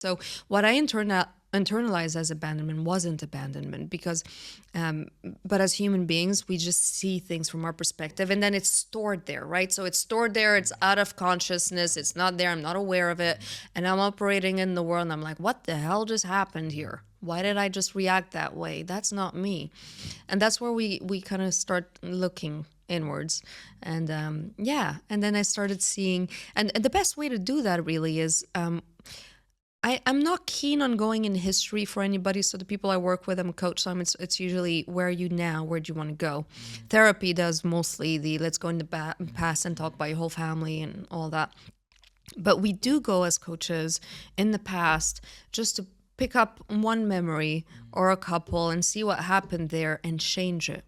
So what I internalized as abandonment wasn't abandonment because, but as human beings, we just see things from our perspective and then it's stored there, right? So it's stored there, it's out of consciousness, it's not there, I'm not aware of it. And I'm operating in the world and I'm like, what the hell just happened here? Why did I just react that way? That's not me. And that's where we kind of start looking inwards. And and then I started seeing, and the best way to do that really is, I'm not keen on going in history for anybody. So the people I work with, I'm a coach, so it's usually, where are you now? Where do you want to go? Therapy does mostly the let's go in the past and talk about your whole family and all that. But we do go as coaches in the past just to pick up one memory or a couple and see what happened there and change it.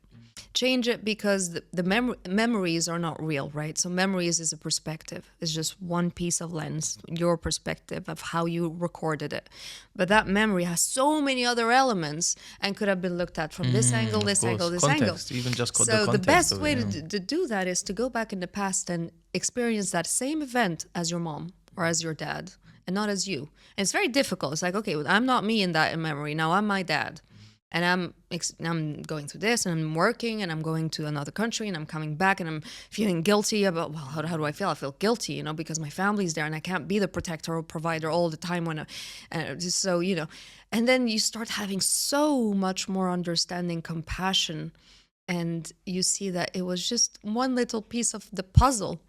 Change it because the memories are not real, right? So memories is a perspective. It's just one piece of lens, your perspective of how you recorded it. But that memory has so many other elements and could have been looked at from this angle, Of this angle, course, this angle. context, even just the So context the best of way it. to do that is to go back in the past and experience that same event as your mom or as your dad and not as you. And it's very difficult. It's like, okay, well, I'm not me in that memory. Now I'm my dad. And I'm going through this and I'm working and I'm going to another country and I'm coming back and I'm feeling guilty about, well, how do I feel? I feel guilty, because my family's there and I can't be the protector or provider all the time and then you start having so much more understanding, compassion, and you see that it was just one little piece of the puzzle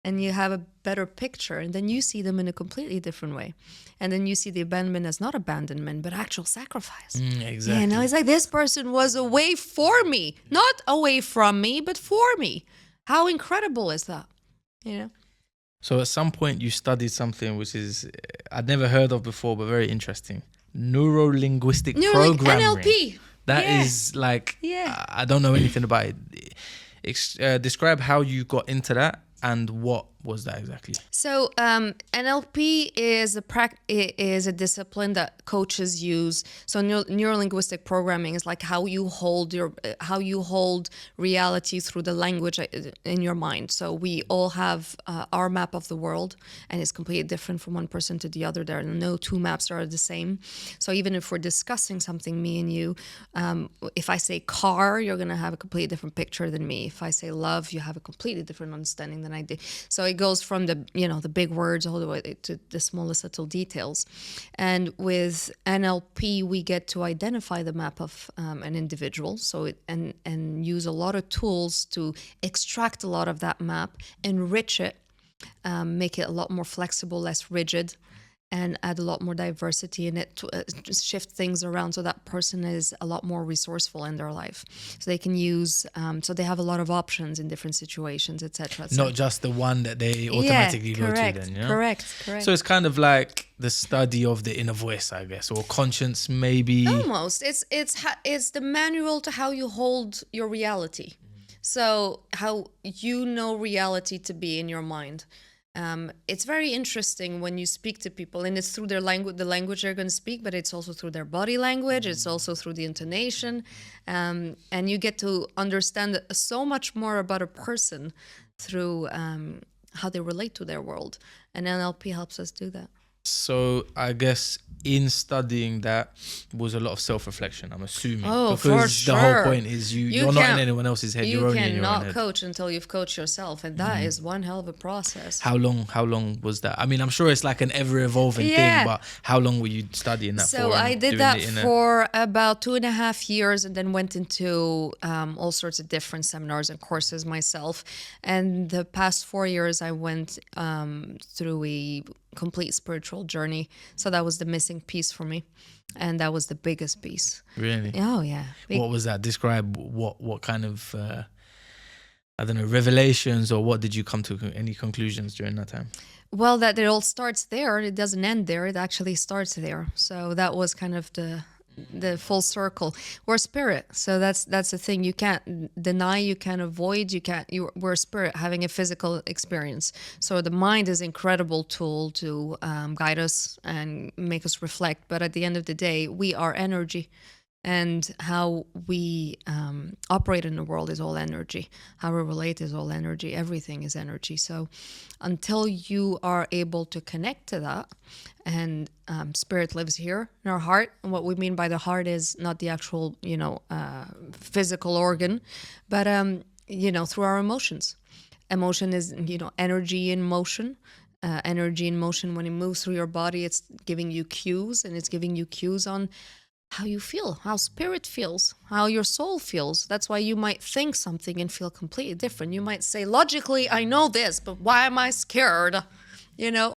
and you have a better picture and then you see them in a completely different way. And then you see the abandonment as not abandonment, but actual sacrifice. Exactly. It's like this person was away for me, not away from me, but for me. How incredible is that? So at some point you studied something which is I'd never heard of before, but very interesting. Neuro-Linguistic Programming. NLP. That is like, I don't know anything about it. Describe how you got into that and what was that exactly? So NLP is a discipline that coaches use. So neuro-linguistic programming is like how you hold reality through the language in your mind. So we all have our map of the world, and it's completely different from one person to the other. There are no two maps that are the same. So even if we're discussing something, me and you, if I say car, you're going to have a completely different picture than me. If I say love, you have a completely different understanding than I do. So it goes from the big words all the way to the smallest little details. And with NLP, we get to identify the map of an individual. So and use a lot of tools to extract a lot of that map, enrich it, make it a lot more flexible, less rigid, and add a lot more diversity in it to just shift things around so that person is a lot more resourceful in their life. So they can use, so they have a lot of options in different situations, etc. Not just the one that they automatically go to then, yeah? Correct. So it's kind of like the study of the inner voice, I guess, or conscience maybe. Almost. It's the manual to how you hold your reality. So how you know reality to be in your mind. It's very interesting when you speak to people, and it's through their language, the language they're going to speak, but it's also through their body language. It's also through the intonation. And you get to understand so much more about a person through how they relate to their world. And NLP helps us do that. So I guess in studying that was a lot of self-reflection, I'm assuming. Oh, because for sure. The whole point is you're not in anyone else's head. You're only in your own head. You cannot coach until you've coached yourself, and that is one hell of a process. How long was that? I mean, I'm sure it's like an ever-evolving thing, but how long were you studying that for? So I did that for about 2.5 years, and then went into all sorts of different seminars and courses myself. And the past 4 years, I went through a complete spiritual journey. So that was the missing piece for me, and that was the biggest piece. Really? Oh yeah. What was that? Describe what kind of I don't know, revelations, or what did you come to any conclusions during that time? Well, that it all starts there. It doesn't end there. It actually starts there. So that was kind of the full circle. We're spirit, so that's the thing. You can't deny, you can't avoid, we're spirit having a physical experience. So the mind is an incredible tool to guide us and make us reflect, but at the end of the day, we are energy, and how we operate in the world is all energy. How we relate is all energy. Everything is energy. So until you are able to connect to that, and spirit lives here in our heart, and what we mean by the heart is not the actual, physical organ, but through our emotions. Emotion is, energy in motion. Energy in motion, when it moves through your body, it's giving you cues, and it's giving you cues on how you feel, how spirit feels, how your soul feels. That's why you might think something and feel completely different. You might say, logically, I know this, but why am I scared?